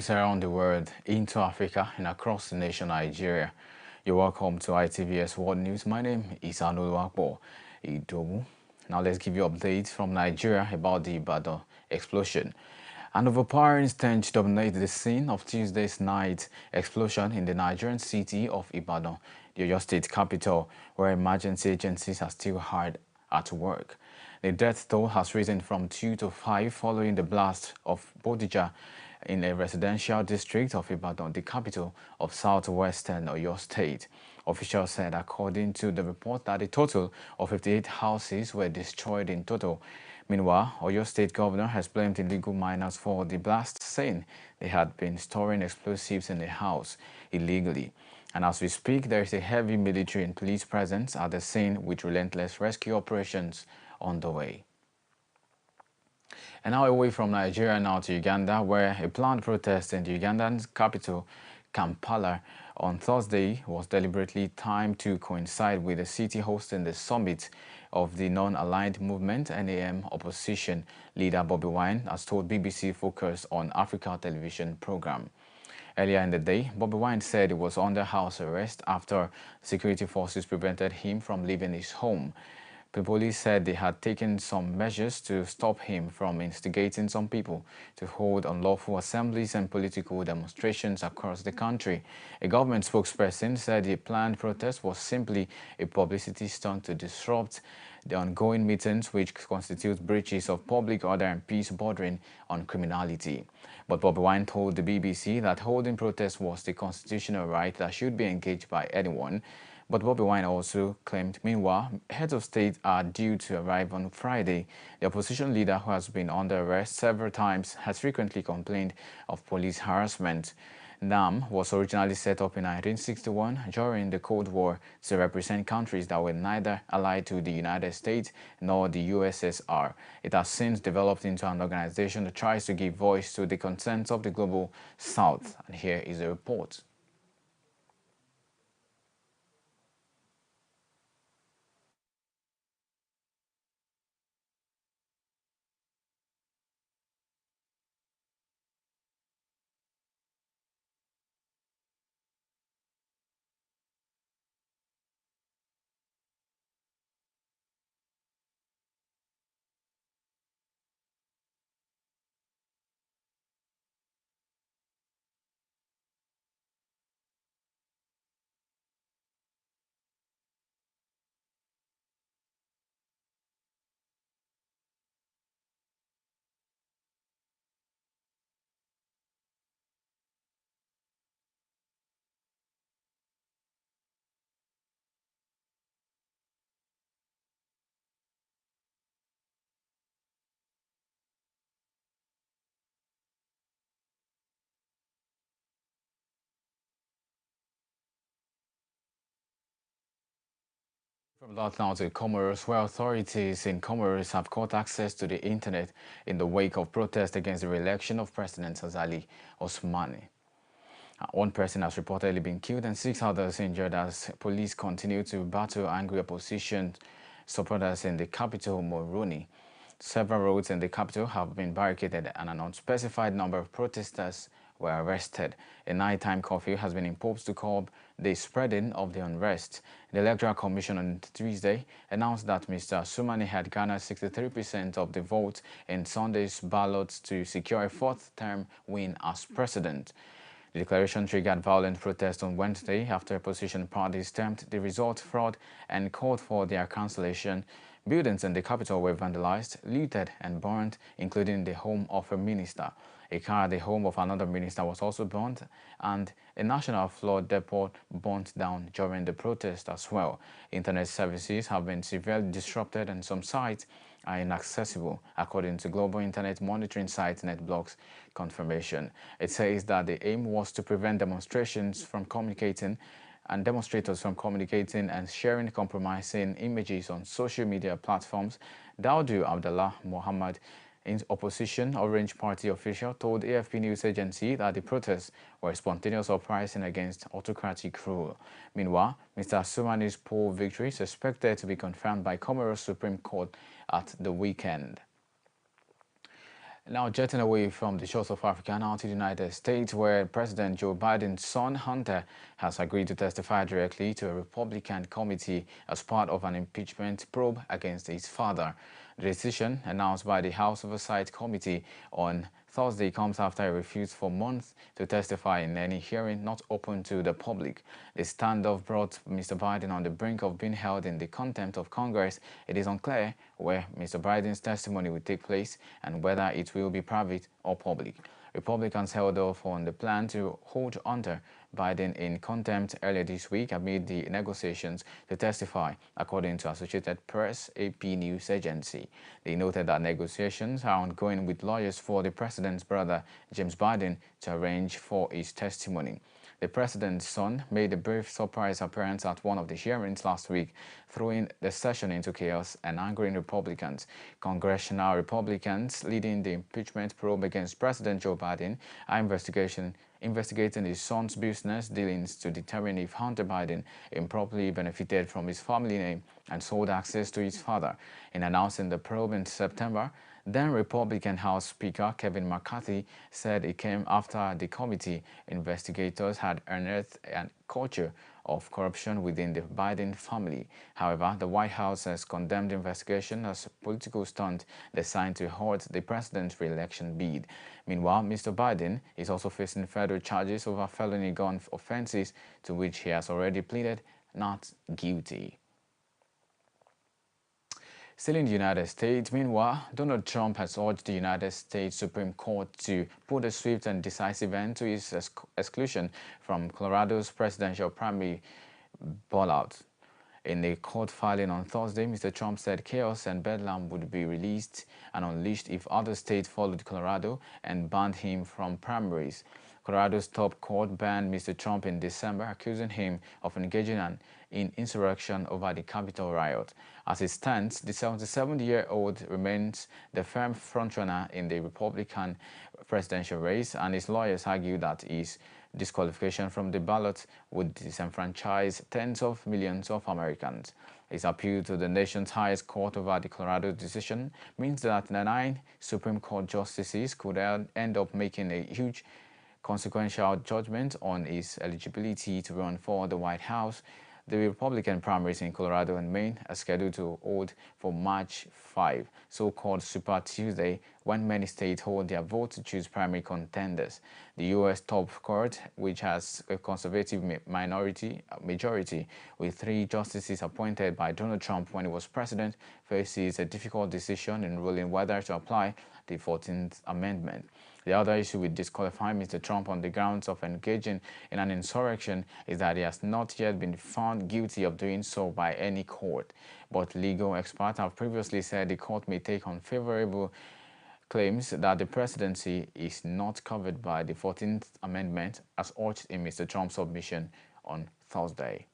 news around the world, into Africa and across the nation Nigeria. You're welcome to ITVS World News. My name is Anoluwapo Idowu. Now let's give you updates from Nigeria about the Ibadan explosion. An overpowering stench dominated the scene of Tuesday's night explosion in the Nigerian city of Ibadan, the Oyo State capital, where emergency agencies are still hard at work. The death toll has risen from 2 to 5 following the blast of Bodija in a residential district of Ibadan, the capital of southwestern Oyo State. Officials said, according to the report, that a total of 58 houses were destroyed in total. Meanwhile, Oyo State Governor has blamed illegal miners for the blast, saying they had been storing explosives in the house illegally. And as we speak, there is a heavy military and police presence at the scene with relentless rescue operations on the way. And now away from Nigeria now to Uganda, where a planned protest in the Ugandan capital, Kampala, on Thursday was deliberately timed to coincide with the city hosting the summit of the non-aligned movement NAM opposition leader Bobi Wine has told BBC Focus on Africa television program. Earlier in the day, Bobi Wine said he was under house arrest after security forces prevented him from leaving his home. The police said they had taken some measures to stop him from instigating some people to hold unlawful assemblies and political demonstrations across the country. A government spokesperson said the planned protest was simply a publicity stunt to disrupt the ongoing meetings, which constitute breaches of public order and peace bordering on criminality. But Bobi Wine told the BBC that holding protests was the constitutional right that should be engaged by anyone. But Bobi Wine also claimed, meanwhile, heads of state are due to arrive on Friday. The opposition leader, who has been under arrest several times, has frequently complained of police harassment. NAM was originally set up in 1961 during the Cold War to represent countries that were neither allied to the United States nor the USSR. It has since developed into an organization that tries to give voice to the concerns of the global South. And here is a report. From that now to Comoros, where authorities in Comoros have cut access to the internet in the wake of protests against the re-election of President Azali Osmani. One person has reportedly been killed and 6 others injured as police continue to battle angry opposition supporters in the capital, Moroni. Several roads in the capital have been barricaded and an unspecified number of protesters were arrested. A nighttime curfew has been imposed to curb the spreading of the unrest. The Electoral Commission on Tuesday announced that Mr. Sumani had garnered 63% of the vote in Sunday's ballots to secure a fourth-term win as president. The declaration triggered violent protests on Wednesday after opposition parties termed the result fraud and called for their cancellation. Buildings in the capital were vandalized, looted and burned, including the home of a minister. A car at the home of another minister was also burned, and a national flood depot burnt down during the protest as well. Internet services have been severely disrupted and some sites are inaccessible, according to global internet monitoring site NetBlocks confirmation. It says that the aim was to prevent demonstrators from communicating and sharing compromising images on social media platforms. Daudu Abdullah Muhammad, in opposition Orange Party official, told AFP news agency that the protests were spontaneous uprising against autocratic rule. Meanwhile, Mr. Sumani's poll victory is expected to be confirmed by Comoros Supreme Court at the weekend. Now jetting away from the shores of Africa now to the United States, where President Joe Biden's son Hunter has agreed to testify directly to a Republican committee as part of an impeachment probe against his father. The decision, announced by the House Oversight Committee on Thursday, comes after he refused for months to testify in any hearing not open to the public. The standoff brought Mr. Biden on the brink of being held in the contempt of Congress. It is unclear where Mr. Biden's testimony will take place and whether it will be private or public. Republicans held off on the plan to hold Hunter Biden in contempt earlier this week amid the negotiations to testify, according to Associated Press, AP news agency. They noted that negotiations are ongoing with lawyers for the president's brother, James Biden, to arrange for his testimony. The president's son made a brief surprise appearance at one of the hearings last week, throwing the session into chaos and angering Republicans. Congressional Republicans leading the impeachment probe against President Joe Biden are investigating his son's business dealings to determine if Hunter Biden improperly benefited from his family name and sold access to his father. In announcing the probe in September, then Republican House Speaker Kevin McCarthy said it came after the committee investigators had unearthed a culture of corruption within the Biden family. However, the White House has condemned the investigation as a political stunt designed to halt the president's re-election bid. Meanwhile, Mr. Biden is also facing federal charges over felony gun offenses to which he has already pleaded not guilty. Still in the United States, meanwhile, Donald Trump has urged the United States Supreme Court to put a swift and decisive end to his exclusion from Colorado's presidential primary bailout. In a court filing on Thursday, Mr. Trump said chaos and bedlam would be released and unleashed if other states followed Colorado and banned him from primaries. Colorado's top court banned Mr. Trump in December, accusing him of engaging in insurrection over the Capitol riot. As it stands, the 77-year-old remains the firm frontrunner in the Republican presidential race, and his lawyers argue that his disqualification from the ballot would disenfranchise tens of millions of Americans. His appeal to the nation's highest court over the Colorado decision means that the 9 Supreme Court justices could end up making a huge consequential judgment on his eligibility to run for the White House. The Republican primaries in Colorado and Maine are scheduled to hold for March 5, so-called Super Tuesday, when many states hold their vote to choose primary contenders. The U.S. top court, which has a conservative majority with 3 justices appointed by Donald Trump when he was president, faces a difficult decision in ruling whether to apply the 14th Amendment. The other issue with disqualifying Mr. Trump on the grounds of engaging in an insurrection is that he has not yet been found guilty of doing so by any court. But legal experts have previously said the court may take unfavorable claims that the presidency is not covered by the 14th Amendment, as urged in Mr. Trump's submission on Thursday.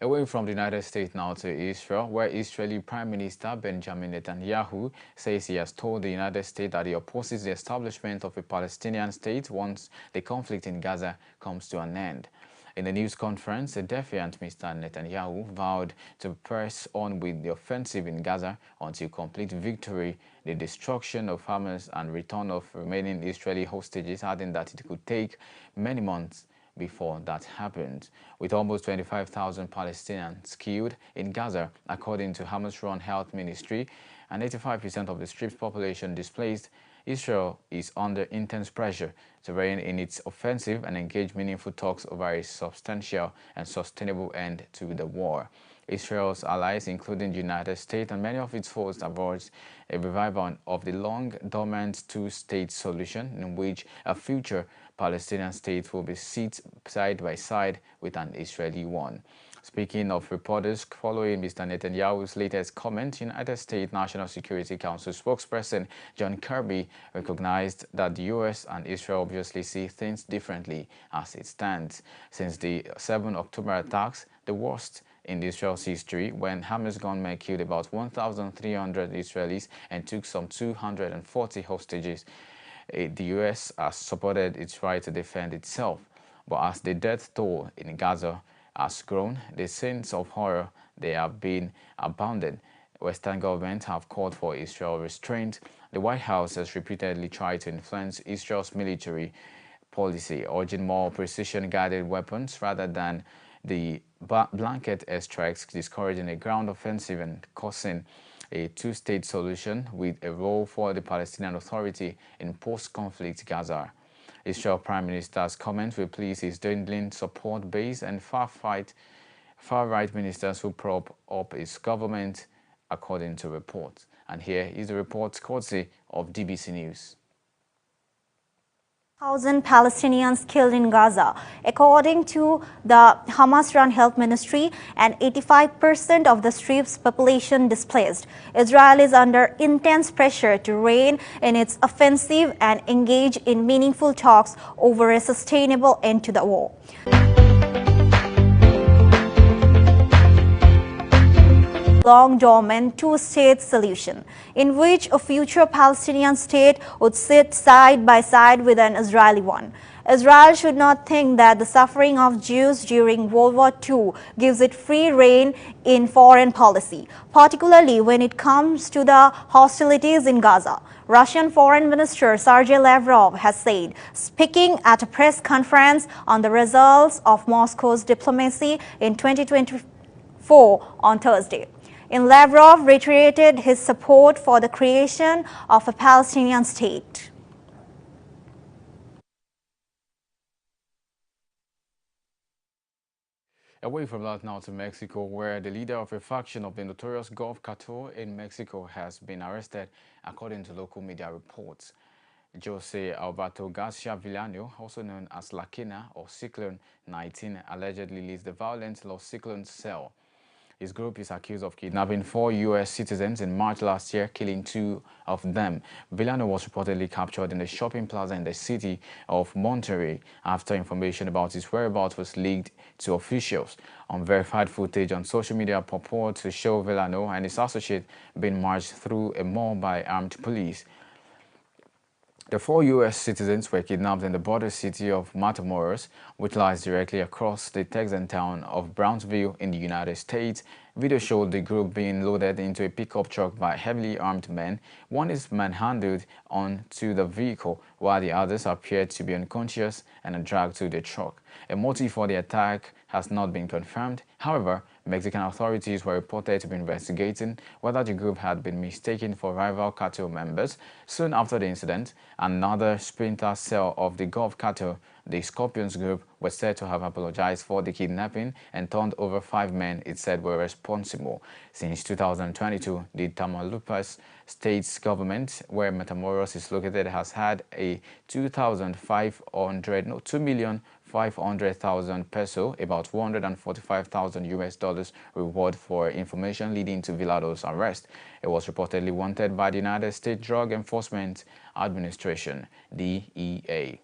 Away from the United States now to Israel, where Israeli Prime Minister Benjamin Netanyahu says he has told the United States that he opposes the establishment of a Palestinian state once the conflict in Gaza comes to an end. In a news conference, a defiant Mr. Netanyahu vowed to press on with the offensive in Gaza until complete victory, the destruction of Hamas and return of remaining Israeli hostages, adding that it could take many months before that happened. With almost 25,000 Palestinians killed in Gaza, according to Hamas-run health ministry, and 85% of the Strip's population displaced, Israel is under intense pressure to rein in its offensive and engage meaningful talks over a substantial and sustainable end to the war. Israel's allies, including the United States and many of its foes, have urged a revival of the long-dormant two-state solution in which a future Palestinian state will be sit side by side with an Israeli one. Speaking of reporters following Mr. Netanyahu's latest comment, United States National Security Council spokesperson John Kirby recognized that the U.S. and Israel obviously see things differently as it stands. Since the 7 October attacks, the worst in Israel's history, when Hamas gunmen killed about 1,300 Israelis and took some 240 hostages, the U.S. has supported its right to defend itself. But as the death toll in Gaza has grown, the scenes of horror they have been abounded. Western governments have called for Israel restraint. The White House has repeatedly tried to influence Israel's military policy, urging more precision-guided weapons rather than the blanket airstrikes, discouraging a ground offensive and causing a two-state solution with a role for the Palestinian Authority in post-conflict Gaza. Israel Prime Minister's comment replaced his dwindling support base and far-right ministers who prop up his government, according to reports. And here is the report courtesy of DBC News. 1,000 Palestinians killed in Gaza, according to the Hamas-run health ministry, and 85% of the Strip's population displaced. Israel is under intense pressure to rein in its offensive and engage in meaningful talks over a sustainable end to the war. Long dormant two-state solution, in which a future Palestinian state would sit side by side with an Israeli one. Israel should not think that the suffering of Jews during World War II gives it free rein in foreign policy, particularly when it comes to the hostilities in Gaza. Russian Foreign Minister Sergei Lavrov has said, speaking at a press conference on the results of Moscow's diplomacy in 2024 on Thursday. Lavrov reiterated his support for the creation of a Palestinian state. Away from that now to Mexico, where the leader of a faction of the notorious Gulf cartel in Mexico has been arrested, according to local media reports. Jose Alberto Garcia Villano, also known as La Quina or Cyclone 19, allegedly leads the violent Los Cyclones cell. His group is accused of kidnapping 4 U.S. citizens in March last year, killing 2 of them. Villano was reportedly captured in a shopping plaza in the city of Monterrey after information about his whereabouts was leaked to officials. Unverified footage on social media purports to show Villano and his associate being marched through a mall by armed police. The 4 U.S. citizens were kidnapped in the border city of Matamoros, which lies directly across the Texan town of Brownsville in the United States. Video showed the group being loaded into a pickup truck by heavily armed men. One is manhandled onto the vehicle, while the others appeared to be unconscious and dragged to the truck. A motive for the attack has not been confirmed. However, Mexican authorities were reported to be investigating whether the group had been mistaken for rival cartel members. Soon after the incident, another splinter cell of the Gulf cartel, the Scorpions group, was said to have apologized for the kidnapping and turned over 5 men it said were responsible. Since 2022, the Tamaulipas state's government, where Matamoros is located, has had a 2,500,000 peso, about $145,000 reward for information leading to Villano's arrest. It was reportedly wanted by the United States Drug Enforcement Administration, DEA.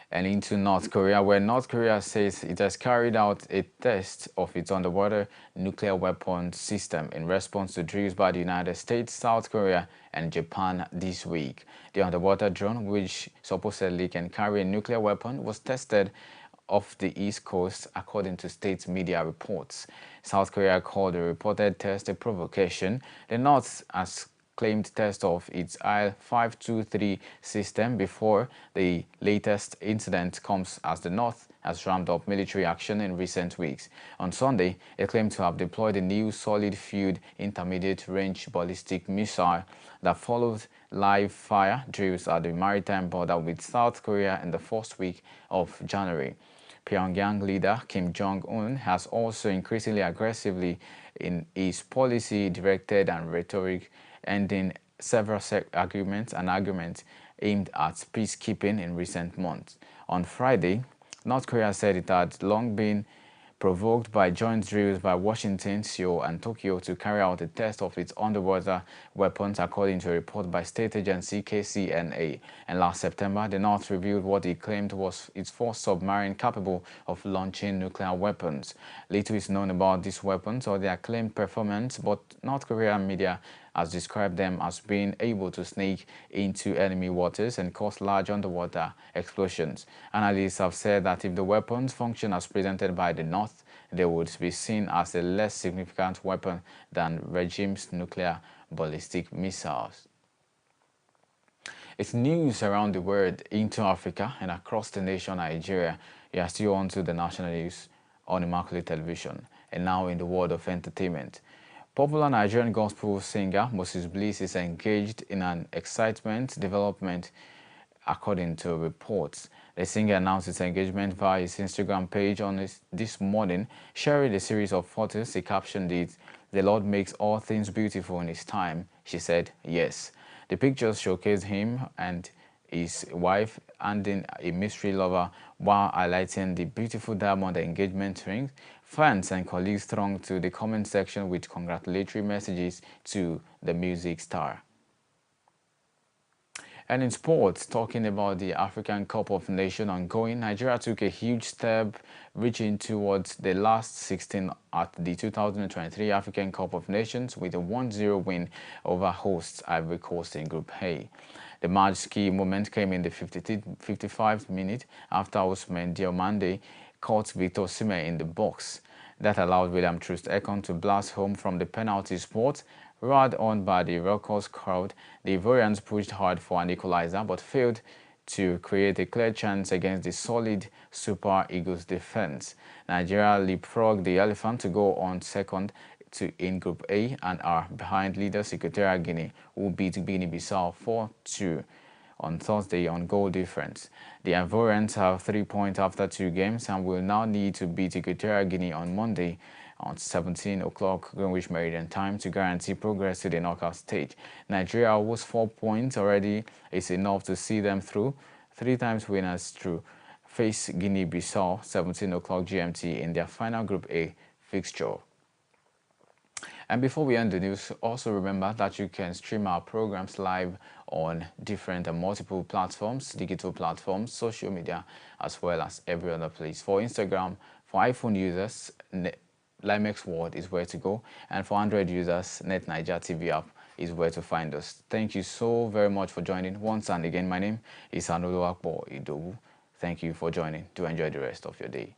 And into North Korea, where North Korea says it has carried out a test of its underwater nuclear weapons system in response to drills by the United States, South Korea, and Japan this week. The underwater drone, which supposedly can carry a nuclear weapon, was tested off the East Coast, according to state media reports. South Korea called the reported test a provocation. The North has claimed test of its IL-523 system before the latest incident comes as the North has ramped up military action in recent weeks. On Sunday, it claimed to have deployed a new solid-fueled intermediate-range ballistic missile that followed live fire drills at the maritime border with South Korea in the first week of January. Pyongyang leader Kim Jong-un has also increasingly aggressively in his policy directed and rhetoric, ending several arguments aimed at peacekeeping in recent months. On Friday, North Korea said it had long been provoked by joint drills by Washington, Seoul, and Tokyo to carry out a test of its underwater weapons, according to a report by state agency KCNA. And last September, the North revealed what it claimed was its first submarine capable of launching nuclear weapons. Little is known about these weapons or their claimed performance, but North Korean media has described them as being able to sneak into enemy waters and cause large underwater explosions. Analysts have said that if the weapons function as presented by the North, they would be seen as a less significant weapon than regime's nuclear ballistic missiles. It's news around the world into Africa and across the nation Nigeria. You are still on to the national news on Immaculate Television. And now in the world of entertainment. Popular Nigerian gospel singer Moses Bliss is engaged in an excitement development according to reports. The singer announced his engagement via his Instagram page on this morning, sharing a series of photos. He captioned it, "The Lord makes all things beautiful in His time." She said, "Yes." The pictures showcase him and his wife handing a mystery lover while highlighting the beautiful diamond engagement ring. Fans and colleagues thronged to the comment section with congratulatory messages to the music star. And in sports, talking about the African Cup of Nations ongoing, Nigeria took a huge step reaching towards the last 16 at the 2023 African Cup of Nations with a 1-0 win over hosts Ivory Coast in Group A. The match's key moment came in the 55th minute after Ousmane Diomande caught Victor Osimhen in the box. That allowed William Troost-Ekong to blast home from the penalty spot. Roared on by the raucous crowd, the Ivorians pushed hard for an equalizer but failed to create a clear chance against the solid Super Eagles defense. Nigeria leapfrogged the Elephant to go on second in Group A and are behind leaders Equatorial Guinea, who beat Guinea-Bissau 4-2 on Thursday on goal difference. The Ivorians have 3 points after 2 games and will now need to beat Equatorial Guinea on Monday on 17 o'clock Greenwich Meridian time to guarantee progress to the knockout stage. Nigeria, whose 4 points already is enough to see them through, 3 times winners through, face Guinea-Bissau 17 o'clock GMT in their final Group A fixture. And before we end the news, also remember that you can stream our programs live on different and multiple platforms, digital platforms, social media, as well as every other place. For Instagram, for iPhone users, Limex World is where to go, and for Android users, NetNiger TV app is where to find us. Thank you so very much for joining once and again. My name is Anoluwapo Idowu. Thank you for joining. Do enjoy the rest of your day.